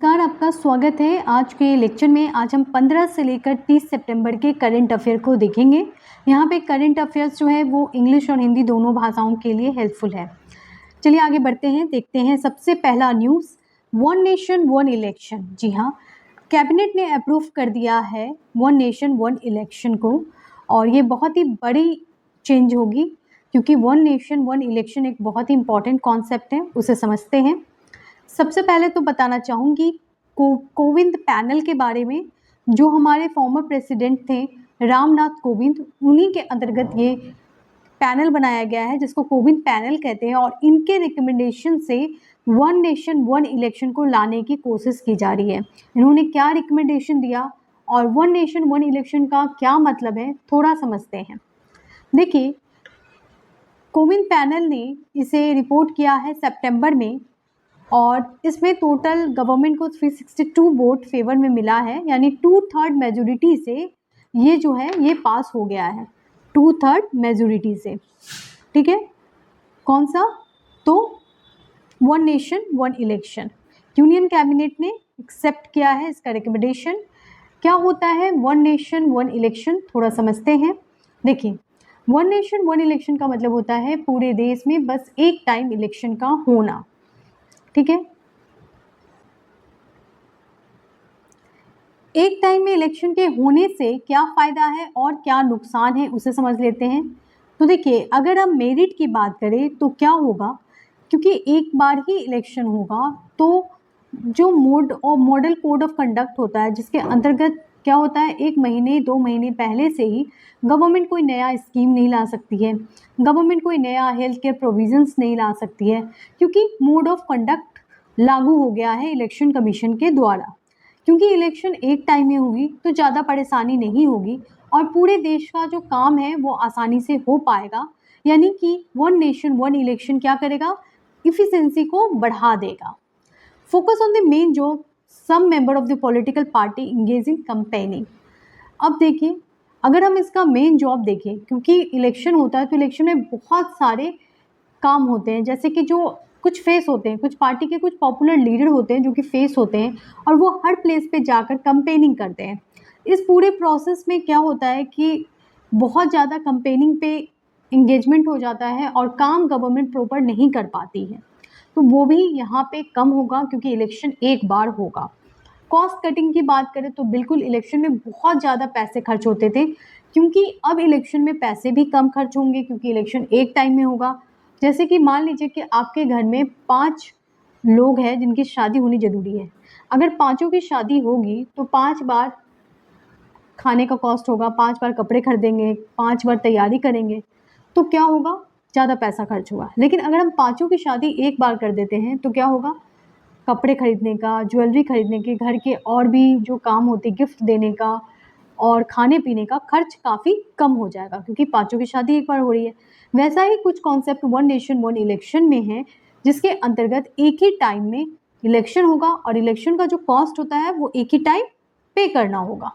नमस्कार, आपका स्वागत है आज के लेक्चर में। आज हम 15 से लेकर 30 सितंबर के करंट अफेयर को देखेंगे। यहाँ पे करंट अफेयर्स जो है वो इंग्लिश और हिंदी दोनों भाषाओं के लिए हेल्पफुल है। चलिए आगे बढ़ते हैं, देखते हैं। सबसे पहला news, one nation one election. जी हाँ, कैबिनेट ने अप्रूव कर दिया है वन नेशन वन इलेक्शन को, और ये बहुत ही बड़ी चेंज होगी क्योंकि वन नेशन वन इलेक्शन एक बहुत ही इंपॉर्टेंट कॉन्सेप्ट है, उसे समझते हैं। सबसे पहले तो बताना चाहूँगी कोविंद पैनल के बारे में। जो हमारे फॉर्मर प्रेसिडेंट थे रामनाथ कोविंद, उन्हीं के अंतर्गत ये पैनल बनाया गया है जिसको कोविंद पैनल कहते हैं, और इनके रिकमेंडेशन से वन नेशन वन इलेक्शन को लाने की कोशिश की जा रही है। इन्होंने क्या रिकमेंडेशन दिया और वन नेशन वन इलेक्शन का क्या मतलब है, थोड़ा समझते हैं। देखिए, कोविंद पैनल ने इसे रिपोर्ट किया है सितंबर में, और इसमें टोटल गवर्नमेंट को 362 वोट फेवर में मिला है, यानी 2/3 मेजोरिटी से ये जो है ये पास हो गया है, 2/3 मेजोरिटी से। ठीक है, कौन सा? तो one nation one election. Union cabinet ने एक्सेप्ट किया है इसका रिकमेंडेशन। क्या होता है वन नेशन वन इलेक्शन, थोड़ा समझते हैं। देखिए, वन नेशन वन इलेक्शन का मतलब होता है पूरे देश में बस एक टाइम इलेक्शन का होना। ठीक है, एक टाइम में इलेक्शन के होने से क्या फ़ायदा है और क्या नुकसान है उसे समझ लेते हैं। तो देखिए, अगर हम मेरिट की बात करें तो क्या होगा, क्योंकि एक बार ही इलेक्शन होगा तो जो मॉडल कोड ऑफ कंडक्ट होता है, जिसके अंतर्गत क्या होता है, 1 महीने 2 महीने पहले से ही गवर्नमेंट कोई नया स्कीम नहीं ला सकती है, गवर्नमेंट कोई नया हेल्थ केयर प्रोविजंस नहीं ला सकती है, क्योंकि मोड ऑफ कंडक्ट लागू हो गया है इलेक्शन कमीशन के द्वारा। क्योंकि इलेक्शन एक टाइम में होगी तो ज़्यादा परेशानी नहीं होगी और पूरे देश का जो काम है वो आसानी से हो पाएगा। यानी कि वन नेशन वन इलेक्शन क्या करेगा, इफ़िशिएंसी को बढ़ा देगा। Focus on the main job, some member of the political party engage in campaigning. अब देखिए, अगर हम इसका मेन जॉब देखें, क्योंकि इलेक्शन होता है तो इलेक्शन में बहुत सारे काम होते हैं, जैसे कि जो कुछ फेस होते हैं, कुछ पार्टी के कुछ पॉपुलर लीडर होते हैं जो कि फेस होते हैं, और वो हर प्लेस पे जाकर कैंपेनिंग करते हैं। इस पूरे प्रोसेस में क्या होता है कि बहुत ज़्यादा कैंपेनिंग पे इंगेजमेंट हो जाता है और काम गवर्नमेंट प्रॉपर नहीं कर पाती है, तो वो भी यहाँ पे कम होगा क्योंकि इलेक्शन एक बार होगा। कॉस्ट कटिंग की बात करें तो बिल्कुल इलेक्शन में बहुत ज़्यादा पैसे खर्च होते थे, क्योंकि अब इलेक्शन में पैसे भी कम खर्च होंगे क्योंकि इलेक्शन एक टाइम में होगा। जैसे कि मान लीजिए कि आपके घर में 5 लोग हैं जिनकी शादी होनी ज़रूरी है। अगर पाँचों की शादी होगी तो 5 बार खाने का कॉस्ट होगा, 5 बार कपड़े खरीदेंगे, 5 बार तैयारी करेंगे, तो क्या होगा, ज़्यादा पैसा खर्च होगा। लेकिन अगर हम पाँचों की शादी एक बार कर देते हैं तो क्या होगा, कपड़े खरीदने का, ज्वेलरी खरीदने के, घर के और भी जो काम होते, गिफ्ट देने का और खाने पीने का खर्च काफ़ी कम हो जाएगा क्योंकि पाँचों की शादी एक बार हो रही है। वैसा ही कुछ concept one nation one election में है, जिसके अंतर्गत एक ही टाइम में इलेक्शन होगा और इलेक्शन का जो कॉस्ट होता है वो एक ही टाइम पे करना होगा।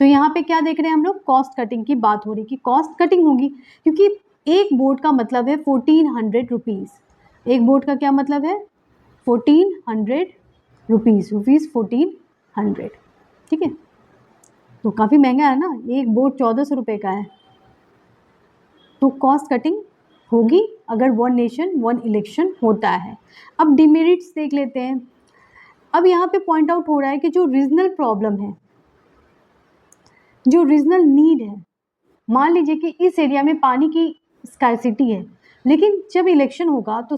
तो यहाँ पे क्या देख रहे हैं हम लोग, कॉस्ट कटिंग की बात हो रही कि कॉस्ट कटिंग होगी, क्योंकि एक वोट का मतलब है 1400 रुपीज़। एक वोट का क्या मतलब है, 1400 रुपीज़, 1400। ठीक है, तो काफ़ी महंगा है ना, एक वोट 1400 रुपये का है। तो कॉस्ट कटिंग होगी अगर वन नेशन वन इलेक्शन होता है। अब डिमेरिट्स देख लेते हैं। अब यहाँ पे पॉइंट आउट हो रहा है कि जो रीजनल प्रॉब्लम है, जो रीजनल नीड है, मान लीजिए कि इस एरिया में पानी की स्कार्सिटी है, लेकिन जब इलेक्शन होगा तो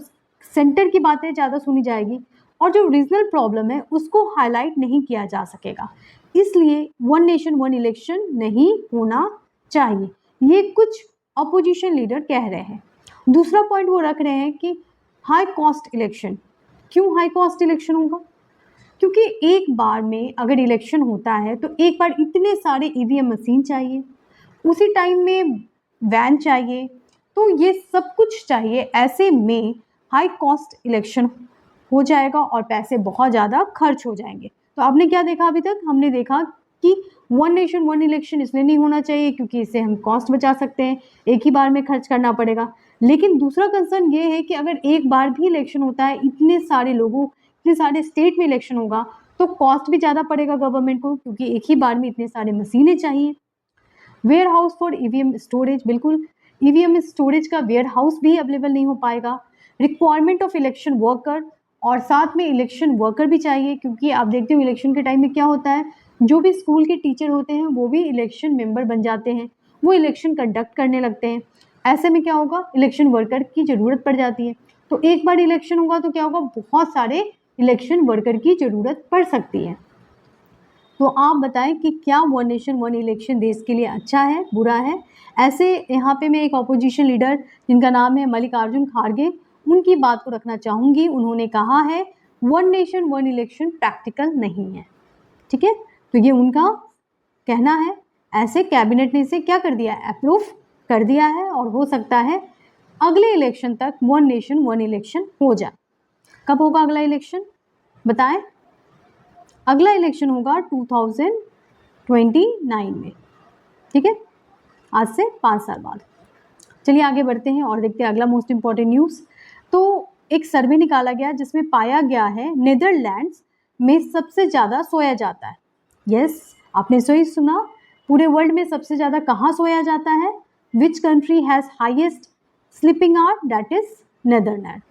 सेंटर की बातें ज़्यादा सुनी जाएगी और जो रीजनल प्रॉब्लम है उसको हाईलाइट नहीं किया जा सकेगा। इसलिए वन नेशन वन इलेक्शन नहीं होना चाहिए, ये कुछ अपोजिशन लीडर कह रहे हैं। दूसरा पॉइंट वो रख रहे हैं कि हाई कॉस्ट इलेक्शन। क्यों हाई कॉस्ट इलेक्शन होगा, क्योंकि एक बार में अगर इलेक्शन होता है तो एक बार इतने सारे ईवीएम मशीन चाहिए, उसी टाइम में वैन चाहिए, तो ये सब कुछ चाहिए। ऐसे में हाई कॉस्ट इलेक्शन हो जाएगा और पैसे बहुत ज़्यादा खर्च हो जाएंगे। तो आपने क्या देखा अभी तक, हमने देखा कि वन नेशन वन इलेक्शन इसलिए नहीं होना चाहिए क्योंकि इससे हम कॉस्ट बचा सकते हैं, एक ही बार में खर्च करना पड़ेगा। लेकिन दूसरा कंसर्न ये है कि अगर एक बार भी इलेक्शन होता है, इतने सारे लोगों, इतने सारे स्टेट में इलेक्शन होगा, तो कॉस्ट भी ज़्यादा पड़ेगा गवर्नमेंट को, क्योंकि एक ही बार में इतने सारे मशीनें चाहिए। Warehouse for EVM storage, बिल्कुल ईवीएम स्टोरेज का वेयर हाउस भी अवेलेबल नहीं हो पाएगा। रिक्वायरमेंट ऑफ इलेक्शन वर्कर, और साथ में इलेक्शन वर्कर भी चाहिए, क्योंकि आप देखते हो इलेक्शन के टाइम में क्या होता है, जो भी स्कूल के टीचर होते हैं वो भी इलेक्शन मेंबर बन जाते हैं, वो इलेक्शन कंडक्ट करने लगते हैं। ऐसे में क्या होगा, इलेक्शन वर्कर की ज़रूरत पड़ जाती है। तो एक बार इलेक्शन होगा तो क्या होगा, बहुत सारे इलेक्शन वर्कर की ज़रूरत पड़ सकती है। तो आप बताएं कि क्या वन नेशन वन इलेक्शन देश के लिए अच्छा है, बुरा है? ऐसे यहाँ पे मैं एक ऑपोजिशन लीडर जिनका नाम है मल्लिकार्जुन खड़गे, उनकी बात को रखना चाहूँगी। उन्होंने कहा है one nation one election practical नहीं है। ठीक है, तो ये उनका कहना है। ऐसे कैबिनेट ने इसे क्या कर दिया, अप्रूव कर दिया है, और हो सकता है अगले इलेक्शन तक वन नेशन वन इलेक्शन हो जाए। कब होगा अगला इलेक्शन, बताएं? अगला इलेक्शन होगा 2029 में। ठीक है, आज से 5 साल बाद। चलिए आगे बढ़ते हैं और देखते हैं अगला मोस्ट इम्पॉर्टेंट न्यूज़। तो एक सर्वे निकाला गया जिसमें पाया गया है नीदरलैंड्स में सबसे ज़्यादा सोया जाता है। यस, आपने सही सुना, पूरे वर्ल्ड में सबसे ज़्यादा कहाँ सोया जाता है? Which country has highest sleeping hour? That is Netherland.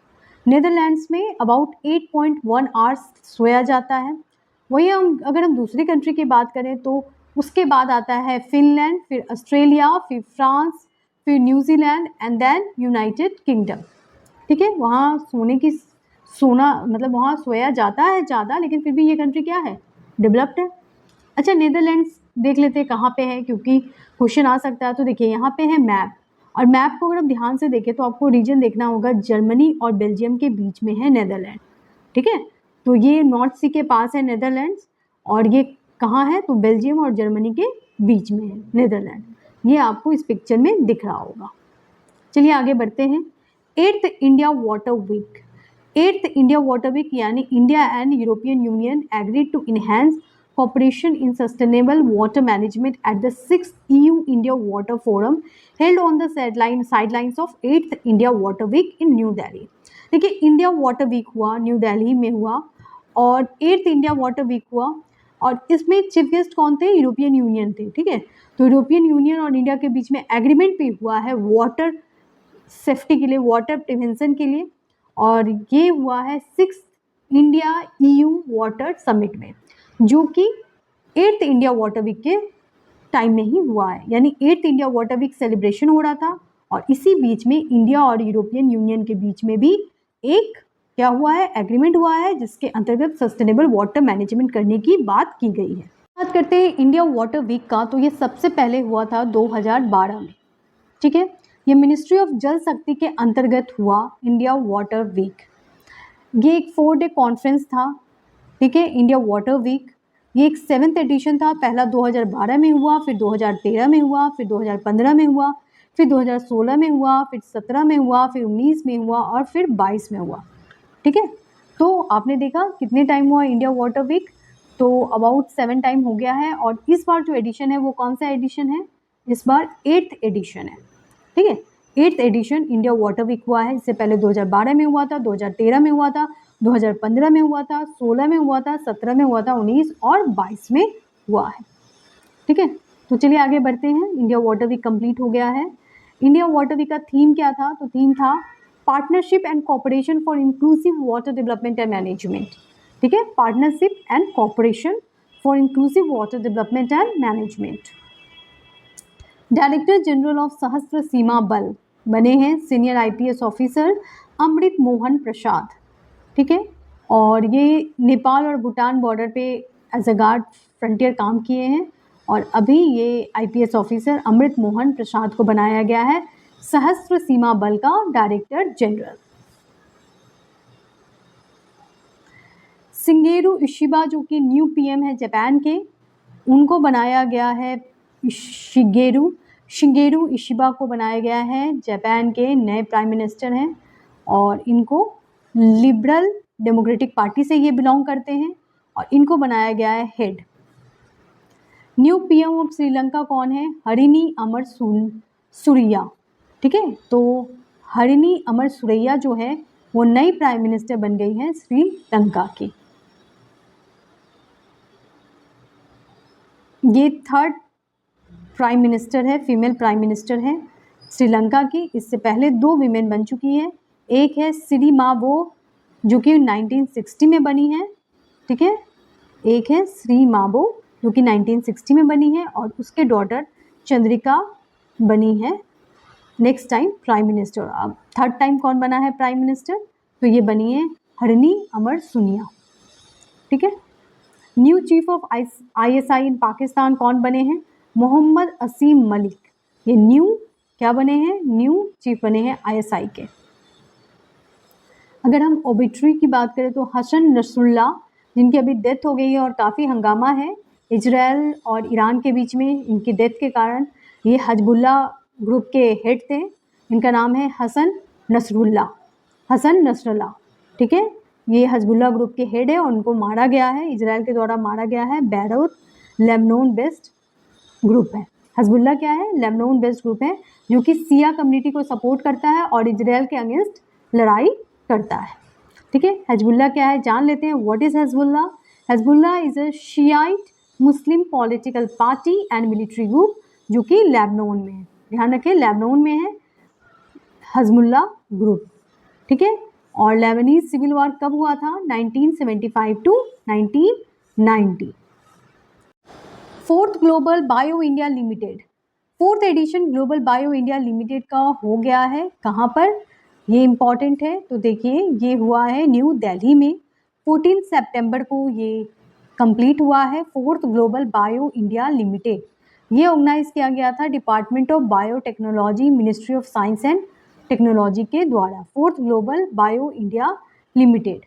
Netherlands में अबाउट 8.1 आवर्स सोया जाता है। वही अगर हम दूसरी कंट्री की बात करें तो उसके बाद आता है फिनलैंड, फिर ऑस्ट्रेलिया, फिर फ्रांस, फिर New Zealand and then United Kingdom. ठीक है, वहाँ सोना मतलब वहाँ सोया जाता है ज़्यादा, लेकिन फिर भी ये कंट्री क्या है, डेवलप्ड है। अच्छा, नीदरलैंड्स देख लेते हैं कहाँ पे है, क्योंकि क्वेश्चन आ सकता है। तो देखिए यहाँ पे है मैप, और मैप को अगर आप ध्यान से देखें तो आपको रीजन देखना होगा, जर्मनी और बेल्जियम के बीच में है नीदरलैंड। ठीक है, तो ये नॉर्थ सी के पास है नीदरलैंड्स, और ये कहाँ है, तो बेल्जियम और जर्मनी के बीच में है नीदरलैंड। ये आपको इस पिक्चर में दिख रहा होगा। चलिए आगे बढ़ते हैं। 8th India water week. 8th India water week यानी India and European Union agreed to enhance cooperation in sustainable water management at the 6th EU India Water Forum held on the sidelines of 8th India Water Week in New Delhi। देखिए, India water week हुआ, new Delhi में हुआ, और 8th India water week हुआ, और इसमें chief guest कौन थे, यूरोपियन यूनियन थे। ठीक है, तो यूरोपियन यूनियन और इंडिया के बीच में एग्रीमेंट भी हुआ है वाटर सेफ्टी के लिए, वाटर प्रिवेंशन के लिए, और ये हुआ है 6th India EU water summit में, जो कि 8th इंडिया वाटर वीक के टाइम में ही हुआ है। यानी 8th India water week celebration हो रहा था, और इसी बीच में इंडिया और यूरोपियन यूनियन के बीच में भी एक क्या हुआ है, एग्रीमेंट हुआ है, जिसके अंतर्गत सस्टेनेबल वाटर मैनेजमेंट करने की बात की गई है। बात करते हैं इंडिया वाटर वीक का, तो ये सबसे पहले हुआ था 2012 में। ठीक है, ये मिनिस्ट्री ऑफ जल शक्ति के अंतर्गत हुआ इंडिया वाटर वीक। ये एक 4 डे कॉन्फ्रेंस था। ठीक है, इंडिया वाटर वीक ये एक 7th एडिशन था। पहला 2012 में हुआ, फिर 2013 में हुआ, फिर 2015 में हुआ, फिर 2016 में हुआ, फिर 17 में हुआ, फिर 19 में हुआ, और फिर 22 में हुआ। ठीक है, तो आपने देखा कितने टाइम हुआ इंडिया वाटर वीक, तो अबाउट 7 टाइम हो गया है। और इस बार जो एडिशन है वो कौन सा एडिशन है, इस बार 8th एडिशन है। ठीक है, 8th addition India water week हुआ है। इससे पहले 2012 में हुआ था, 2013 में हुआ था, 2015 में हुआ था, 16 में हुआ था, 17 में हुआ था, 19 और 22 में हुआ है। ठीक है, तो चलिए आगे बढ़ते हैं। इंडिया वाटर वीक कंप्लीट हो गया है। इंडिया वाटर वीक का थीम क्या था, तो थीम था partnership and cooperation for inclusive water development and management. ठीक है, partnership and cooperation for inclusive water development and management. Director general of सशस्त्र सीमा बल बने हैं सीनियर IPS ऑफिसर अमृत मोहन प्रसाद। ठीक है, और ये नेपाल और भूटान बॉर्डर पे एज अ गार्ड फ्रंटियर काम किए हैं, और अभी ये IPS ऑफिसर अमृत मोहन प्रसाद को बनाया गया है सशस्त्र सीमा बल का डायरेक्टर जनरल। शिंगेरू इशिबा जो कि न्यू PM है जापान के, उनको बनाया गया है शिंगेरू इशिबा को बनाया गया है, जापान के नए प्राइम मिनिस्टर हैं, और इनको लिबरल डेमोक्रेटिक पार्टी से ये बिलोंग करते हैं, और इनको बनाया गया है head. New PM of Sri Lanka कौन है, हरिनी अमर सुरैया। ठीक है, तो हरिनी अमर सुरैया जो है वो नई प्राइम मिनिस्टर बन गई हैं श्रीलंका की। ये थर्ड प्राइम मिनिस्टर है, फीमेल प्राइम मिनिस्टर है श्रीलंका की। इससे पहले 2 वीमेन बन चुकी है। एक है सिरिमावो जो कि 1960 में बनी है, ठीक है। एक है सिरिमावो जो कि 1960 में बनी है और उसके डॉटर चंद्रिका बनी है नेक्स्ट टाइम प्राइम मिनिस्टर। अब थर्ड टाइम कौन बना है प्राइम मिनिस्टर, तो ये बनी है हरनी अमर सुनिया, ठीक है। न्यू चीफ ऑफ ISI इन पाकिस्तान कौन बने हैं, मोहम्मद असीम मलिक। ये न्यू क्या बने हैं, न्यू चीफ बने हैं ISI के। अगर हम ओबिट्री की बात करें तो हसन नसरुल्लाह जिनकी अभी डेथ हो गई है और काफ़ी हंगामा है इजराइल और ईरान के बीच में इनकी डेथ के कारण। ये हजबुल्ला ग्रुप के हेड थे, इनका नाम है हसन नसरुल्लाह, ठीक है। ये हजबुल्ला ग्रुप के हेड है और उनको मारा गया है, इजराइल के द्वारा मारा गया है। बैरूत लेबनान बेस्ड ग्रुप है। हजबुल्ला क्या है, लेबनान बेस्ड ग्रुप है जो कि सिया कम्युनिटी को सपोर्ट करता है और इजराइल के अगेंस्ट लड़ाई करता है, ठीक है। हजबुल्ला क्या है जान लेते हैं। What is Hezbollah? Hezbollah is a Shiite Muslim political party and military group जो कि लेबनान में है। ध्यान रखें लेबनान में है हजबुल्ला ग्रुप, ठीक है। और लेबनीज सिविल वॉर कब हुआ था, 1975 to 1990। Fourth global bio India limited, fourth edition global bio India limited का हो गया है। कहाँ पर, ये इम्पॉर्टेंट है। तो देखिए ये हुआ है न्यू दिल्ली में, 14 सितंबर को ये कंप्लीट हुआ है। Fourth global bio India limited ये ऑर्गेनाइज किया गया था department of biotechnology, ministry of science and technology के द्वारा। Fourth global bio India limited.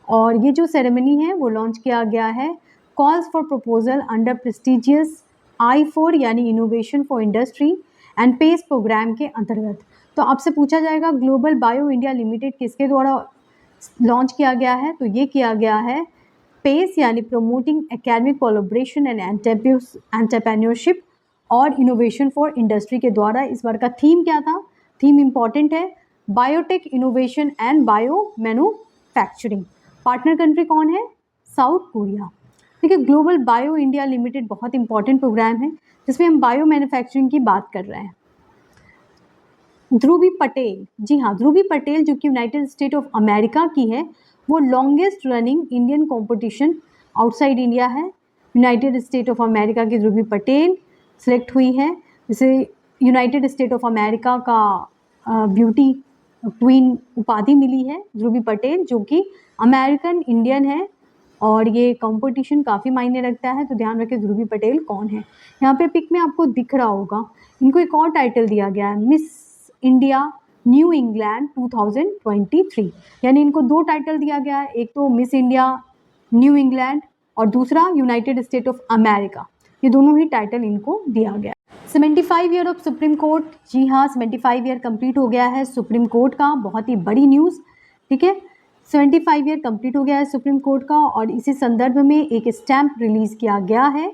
और ये जो सेरेमनी है वो लॉन्च किया गया है calls for proposal under prestigious I4 यानी innovation for industry and pace programme के अंतर्गत। तो आपसे पूछा जाएगा ग्लोबल बायो इंडिया लिमिटेड किसके द्वारा लॉन्च किया गया है, तो ये किया गया है पेस यानी promoting academic collaboration and entrepreneurship और इनोवेशन फॉर इंडस्ट्री के द्वारा। इस बार का थीम क्या था, थीम इम्पॉर्टेंट है, biotech innovation and bio manufacturing. Partner country कौन है, साउथ कोरिया, ठीक है। ग्लोबल बायो इंडिया लिमिटेड बहुत इंपॉर्टेंट प्रोग्राम है जिसमें हम बायो मैन्युफैक्चरिंग की बात कर रहे हैं। ध्रुवी पटेल, जी हाँ ध्रुवी पटेल जो कि यूनाइटेड स्टेट ऑफ अमेरिका की है, वो longest running Indian competition outside India है। यूनाइटेड स्टेट ऑफ अमेरिका की ध्रुवी पटेल सिलेक्ट हुई है, जिसे यूनाइटेड स्टेट ऑफ अमेरिका का ब्यूटी क्वीन उपाधि मिली है ध्रुवी पटेल जो कि अमेरिकन इंडियन है और ये कंपटीशन काफ़ी मायने रखता है। तो ध्यान रखें ध्रुवी पटेल कौन है। यहाँ पे पिक में आपको दिख रहा होगा, इनको एक और टाइटल दिया गया है, मिस इंडिया न्यू इंग्लैंड 2023, यानी इनको 2 टाइटल दिया गया है, एक तो मिस इंडिया न्यू इंग्लैंड और दूसरा यूनाइटेड स्टेट ऑफ अमेरिका। ये दोनों ही टाइटल इनको दिया गया। 75 ईयर ऑफ सुप्रीम कोर्ट, जी हाँ 75 ईयर कंप्लीट हो गया है सुप्रीम कोर्ट का, बहुत ही बड़ी न्यूज़, ठीक है। 75 ईयर कंप्लीट हो गया है सुप्रीम कोर्ट का और इसी संदर्भ में एक स्टैम्प रिलीज़ किया गया है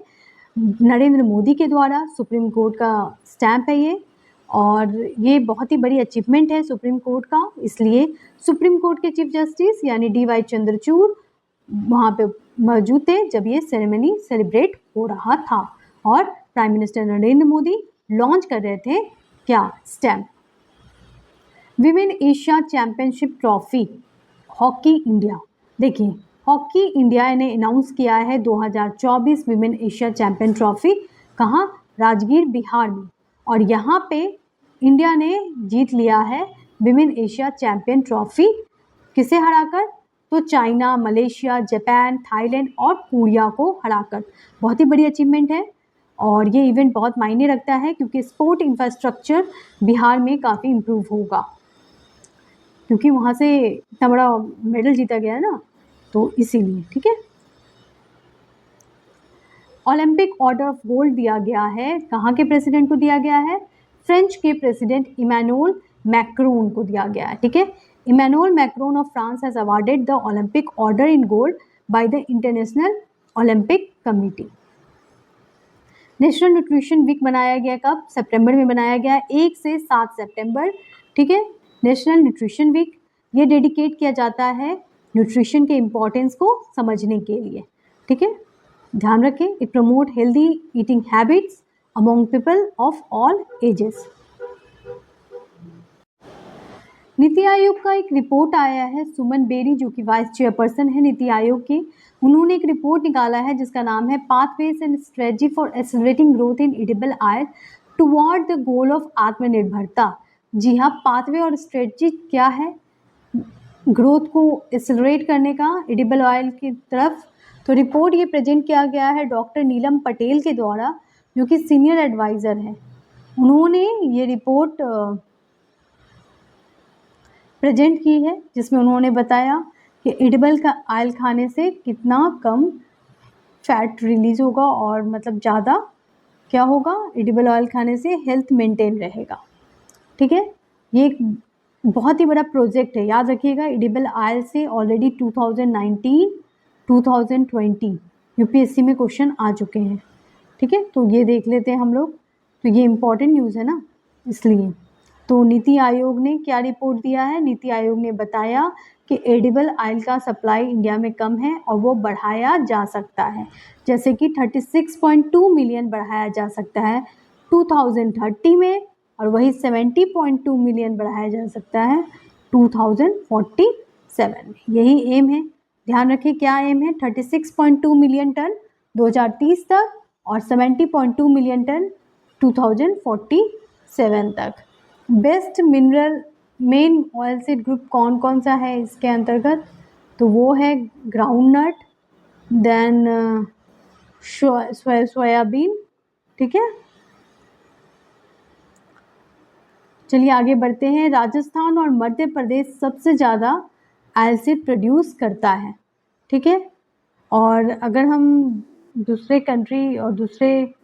नरेंद्र मोदी के द्वारा। सुप्रीम कोर्ट का स्टैम्प है ये और ये बहुत ही बड़ी अचीवमेंट है सुप्रीम कोर्ट का, इसलिए सुप्रीम कोर्ट के चीफ जस्टिस यानी DY चंद्रचूड़ वहाँ पे मौजूद थे जब ये सेरेमनी सेलिब्रेट हो रहा था और prime minister Narendra Modi launch कर रहे थे क्या, stamp. Women Asia championship trophy hockey India, देखिए हॉकी इंडिया ने अनाउंस किया है 2024 विमेन एशिया चैम्पियन ट्रॉफी, कहाँ, राजगीर बिहार में। और यहाँ पे इंडिया ने जीत लिया है विमेन एशिया चैम्पियन ट्रॉफी, किसे हराकर, तो चाइना, मलेशिया, जापान, थाईलैंड और कोरिया को हराकर। बहुत ही बड़ी अचीवमेंट है और ये इवेंट बहुत मायने रखता है क्योंकि स्पोर्ट इंफ्रास्ट्रक्चर बिहार में काफ़ी इम्प्रूव होगा, क्योंकि वहाँ से इतना बड़ा मेडल जीता गया ना, तो इसीलिए, ठीक है। ओलंपिक ऑर्डर ऑफ गोल्ड दिया गया है, कहाँ के प्रेसिडेंट को दिया गया है, फ्रेंच के प्रेसिडेंट इमैनुअल मैक्रोन को दिया गया है, ठीक है। Emmanuel Macron of France has awarded the Olympic order in gold by the International Olympic Committee. National nutrition week मनाया गया कब, सितंबर में मनाया गया 1 से 7 सितंबर, ठीक है। नेशनल न्यूट्रिशन वीक ये डेडिकेट किया जाता है न्यूट्रिशन के इम्पोर्टेंस को समझने के लिए, ठीक है। ध्यान रखें, it promote healthy eating habits among people of all ages. NITI Aayog का एक रिपोर्ट आया है, सुमन बेरी जो कि वाइस चेयरपर्सन है नीति आयोग के, उन्होंने एक रिपोर्ट निकाला है जिसका नाम है pathways and strategy for accelerating growth in edible oil toward the goal of आत्मनिर्भरता। जी हाँ, पाथवे और स्ट्रेटजी क्या है ग्रोथ को एक्सेलरेट करने का एडिबल ऑयल की तरफ। तो रिपोर्ट ये प्रेजेंट किया गया है डॉक्टर नीलम पटेल के द्वारा जो कि सीनियर एडवाइज़र हैं। उन्होंने ये रिपोर्ट प्रेजेंट की है जिसमें उन्होंने बताया कि एडिबल का ऑयल खाने से कितना कम फैट रिलीज होगा और मतलब ज़्यादा क्या होगा, एडिबल ऑयल खाने से हेल्थ मेंटेन रहेगा। ठीक है, ये एक बहुत ही बड़ा प्रोजेक्ट है, याद रखिएगा। एडिबल ऑयल से ऑलरेडी 2019 2020 यूपीएससी में क्वेश्चन आ चुके हैं। ठीक है, तो ये देख लेते हैं हम लोग, तो ये इम्पॉर्टेंट न्यूज़ है ना, इसलिए। तो नीति आयोग ने क्या रिपोर्ट दिया है, नीति आयोग ने बताया कि एडिबल ऑयल का सप्लाई इंडिया में कम है और वो बढ़ाया जा सकता है, जैसे कि 36.2 मिलियन बढ़ाया जा सकता है 2030 में और वही 70.2 मिलियन बढ़ाया जा सकता है 2047 में। यही एम है, ध्यान रखिए क्या एम है, 36.2 मिलियन टन 2030 तक और 70.2 मिलियन टन 2047 तक। Best mineral men oil seed group कौन कौन सा है इसके अंतर्गत, तो वो है ग्राउंडनट, देन सोयाबीन। ठीक है, चलिए आगे बढ़ते हैं। राजस्थान और मध्य प्रदेश सबसे ज़्यादा ऑयल सीड प्रोड्यूस करता है। ठीक है, और अगर हम दूसरे कंट्री और दूसरे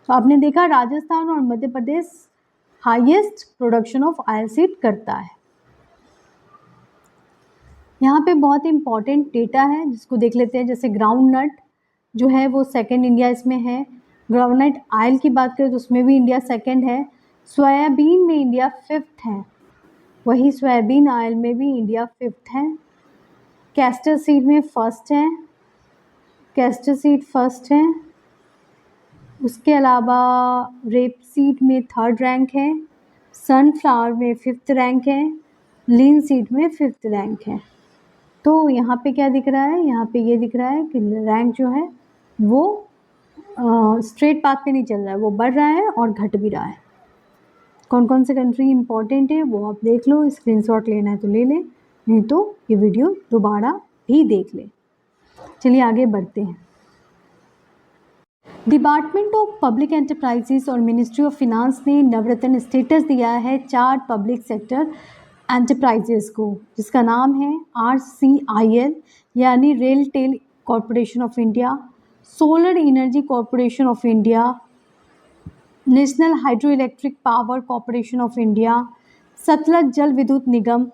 तो आपने देखा राजस्थान और Madhya Pradesh highest production of oil seed करता है। यहाँ पे बहुत इंपॉर्टेंट डेटा है जिसको देख लेते हैं, जैसे ग्राउंड नट जो है वो सेकंड इंडिया इसमें है, ग्राउंड नट ऑयल की बात करें तो उसमें भी इंडिया सेकंड है, सोयाबीन में इंडिया फिफ्थ है, वही सोयाबीन ऑयल में भी इंडिया फिफ्थ है, कैस्टर सीड में फर्स्ट है, कैस्टर सीड फर्स्ट है, उसके अलावा रेप सीड में थर्ड रैंक है, सनफ्लावर में फिफ्थ रैंक है, लीन सीड में फिफ्थ रैंक है। तो यहाँ पे क्या दिख रहा है, यहाँ पे ये दिख रहा है कि रैंक जो है वो स्ट्रेट पाथ पे नहीं चल रहा है, वो बढ़ रहा है और घट भी रहा है। कौन कौन से कंट्री इंपॉर्टेंट है वो आप देख लो, स्क्रीनशॉट लेना है तो ले लें, नहीं तो ये वीडियो दोबारा भी देख लें। चलिए आगे बढ़ते हैं। डिपार्टमेंट ऑफ पब्लिक एंटरप्राइजेस और मिनिस्ट्री ऑफ फिनांस ने नवरत्न स्टेटस दिया है 4 पब्लिक सेक्टर एंटरप्राइजेस को, जिसका नाम है RCIL यानी Rail Tel Corporation of India, Solar Energy Corporation of India, National Hydro Electric Power Corporation of India, Satluj Jal Vidyut Nigam,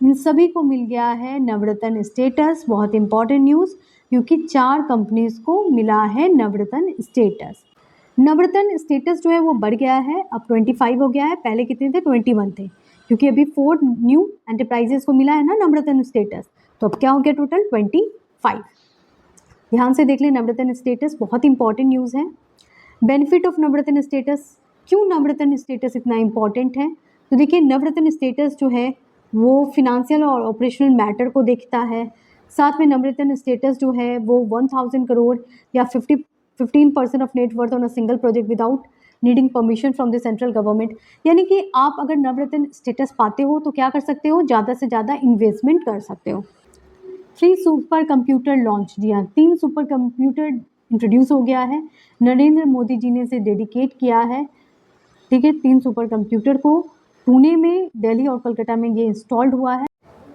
इन सभी को मिल गया है नवरत्न स्टेटस। बहुत इंपॉर्टेंट न्यूज़, क्योंकि 4 कंपनीज को मिला है नवरत्न स्टेटस। नवरत्न स्टेटस जो है वो बढ़ गया है, अब 25 हो गया है, पहले कितने थे 21 थे, क्योंकि अभी 4 न्यू एंटरप्राइजेस को मिला है ना नवरत्न स्टेटस, तो अब क्या हो गया टोटल 25। ध्यान से देख लें नवरत्न स्टेटस, बहुत इंपॉर्टेंट न्यूज़ है। बेनिफिट ऑफ नवरत्न स्टेटस, क्यों नवरत्न स्टेटस इतना इंपॉर्टेंट है, तो देखिए नवरत्न स्टेटस जो है वो फिनेंशियल और ऑपरेशनल मैटर को देखता है, साथ में नवरत्न स्टेटस जो है वो 1000 करोड़ या 15% of net worth on a single project without needing permission from the central government, यानी कि आप अगर नवरत्न स्टेटस पाते हो तो क्या कर सकते हो, ज़्यादा से ज़्यादा इन्वेस्टमेंट कर सकते हो। फ्री सुपर कंप्यूटर लॉन्च, जी हाँ 3 सुपर कंप्यूटर इंट्रोड्यूस हो गया है, नरेंद्र मोदी जी ने इसे डेडिकेट किया है। ठीक है, 3 सुपर कंप्यूटर को पुणे में, दिल्ली और कोलकाता में ये इंस्टॉल्ड हुआ है।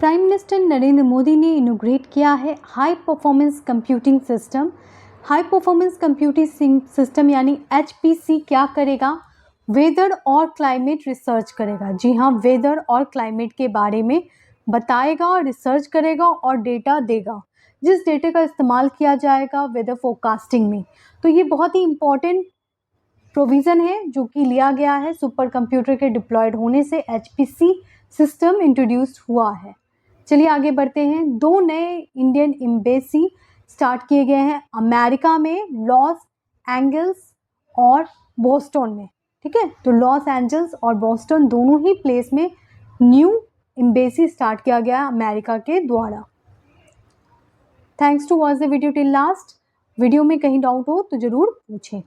प्राइम मिनिस्टर नरेंद्र मोदी ने इनोग्रेट किया है high performance computing system. High performance computing system यानी HPC क्या करेगा, वेदर और क्लाइमेट रिसर्च करेगा। जी हाँ, वेदर और क्लाइमेट के बारे में बताएगा और रिसर्च करेगा और डेटा देगा, जिस डेटा का इस्तेमाल किया जाएगा वेदर फोरकास्टिंग में। तो ये बहुत ही इम्पॉर्टेंट प्रोविज़न है जो कि लिया गया है सुपर कंप्यूटर के डिप्लॉयड होने से, HPC सिस्टम इंट्रोड्यूस हुआ है। चलिए आगे बढ़ते हैं। 2 नए इंडियन एम्बेसी स्टार्ट किए गए हैं अमेरिका में, लॉस एंजल्स और बोस्टन में। ठीक है, तो लॉस एंजल्स और बोस्टन दोनों ही प्लेस में न्यू एम्बेसी स्टार्ट किया गया अमेरिका के द्वारा। Thanks to watch the video till last. Video में कहीं डाउट हो तो ज़रूर पूछें।